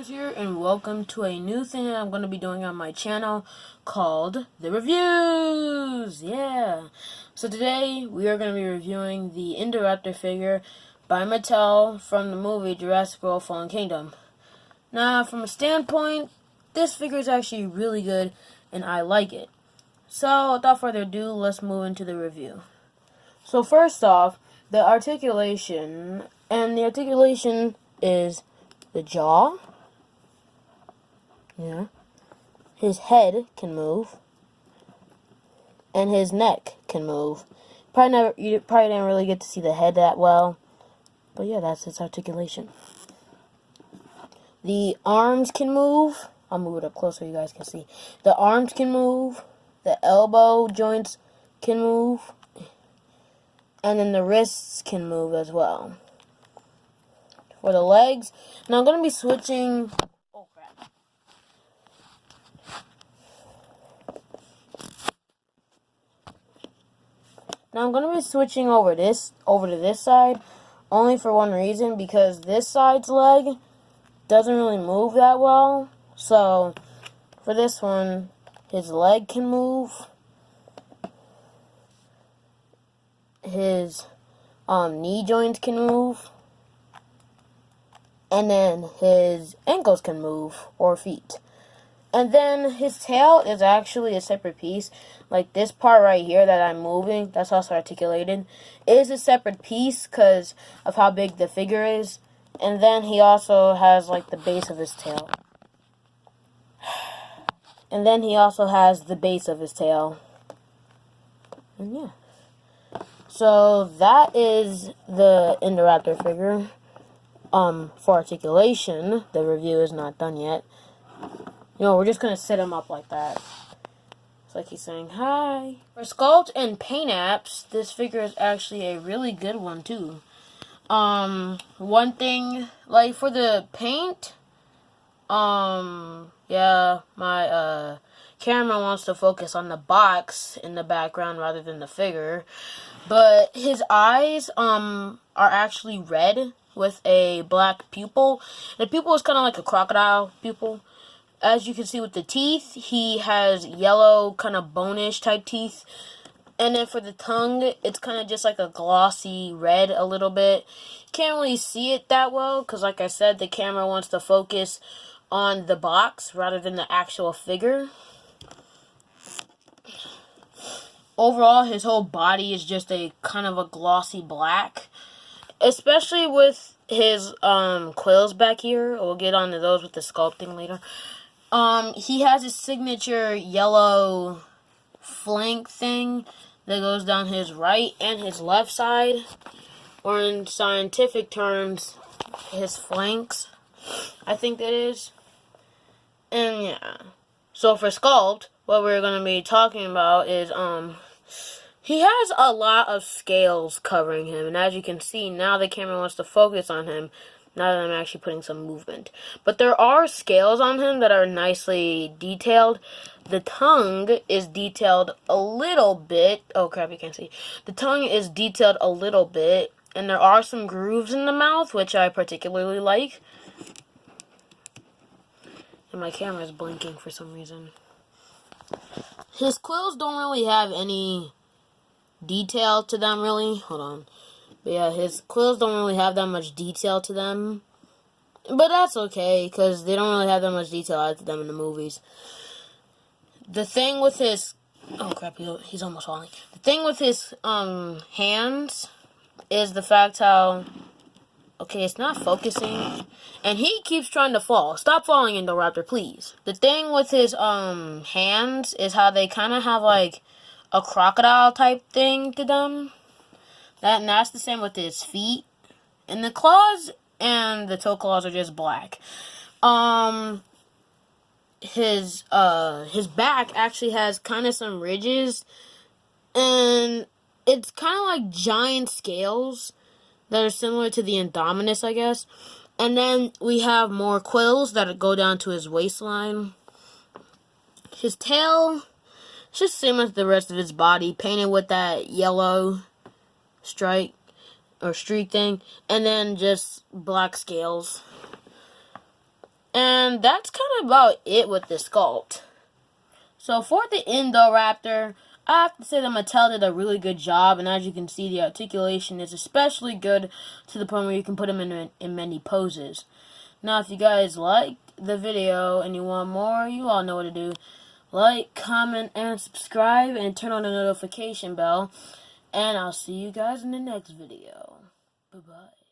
Guys here, and welcome to a new thing that I'm going to be doing on my channel called the reviews. Yeah. So today we are going to be reviewing the Indoraptor figure by Mattel from the movie Jurassic World: Fallen Kingdom. Now, from a standpoint, this figure is actually really good, and I like it. So, without further ado, let's move into the review. So first off, the articulation, is the jaw. Yeah. His head can move. And his neck can move. You probably didn't really get to see the head that well. But yeah, that's its articulation. The arms can move. I'll move it up closer so you guys can see. The arms can move. The elbow joints can move. And then the wrists can move as well. For the legs, now I'm going to be switching. Oh crap! Now I'm going to be switching over to this side, only for one reason, because this side's leg doesn't really move that well. So for this one, his leg can move. His knee joints can move. And then his ankles can move, or feet. And then his tail is actually a separate piece. Like this part right here that I'm moving, that's also articulated, is a separate piece because of how big the figure is. And then he also has like the base of his tail. And then he also has the base of his tail. And yeah. So that is the Indoraptor figure. For articulation, the review is not done yet. We're just gonna set him up like that. It's like he's saying hi. For sculpt and paint apps, this figure is actually a really good one too. One thing, like for the paint, yeah, my camera wants to focus on the box in the background rather than the figure. But his eyes are actually red with a black pupil. The pupil is kind of like a crocodile pupil. As you can see with the teeth, he has yellow, kind of bonish type teeth. And then for the tongue, it's kind of just like a glossy red a little bit. Can't really see it that well because, like I said, the camera wants to focus on the box rather than the actual figure. Overall, his whole body is just a kind of a glossy black. Especially with his quills back here. We'll get onto those with the sculpting later. He has his signature yellow flank thing that goes down his right and his left side. Or in scientific terms, his flanks, I think that is. And yeah. So for sculpt, what we're going to be talking about is, he has a lot of scales covering him, and as you can see, now the camera wants to focus on him, now that I'm actually putting some movement. But there are scales on him that are nicely detailed. The tongue is detailed a little bit. Oh crap, you can't see. The tongue is detailed a little bit, and there are some grooves in the mouth, which I particularly like. And my camera is blinking for some reason. His quills don't really have any detail to them, really. Hold on. But yeah, his quills don't really have that much detail to them. But that's okay, because they don't really have that much detail added to them in the movies. The thing with his... Oh, crap, he's almost falling. The thing with his hands is the fact how... Okay, it's not focusing. And he keeps trying to fall. Stop falling, Indoraptor, please. The thing with his hands is how they kind of have, like, a crocodile type thing to them. And that's the same with his feet. And the claws and the toe claws are just black. His back actually has kind of some ridges. And it's kind of like giant scales that are similar to the Indominus, I guess. And then we have more quills that go down to his waistline. His tail, it's just similar to the rest of his body, painted with that yellow stripe or streak thing, and then just black scales. And that's kind of about it with the sculpt. So for the Indoraptor, I have to say that Mattel did a really good job, and as you can see, the articulation is especially good to the point where you can put him in many poses. Now, if you guys liked the video and you want more, you all know what to do. Like, comment, and subscribe, and turn on the notification bell. And I'll see you guys in the next video. Bye-bye.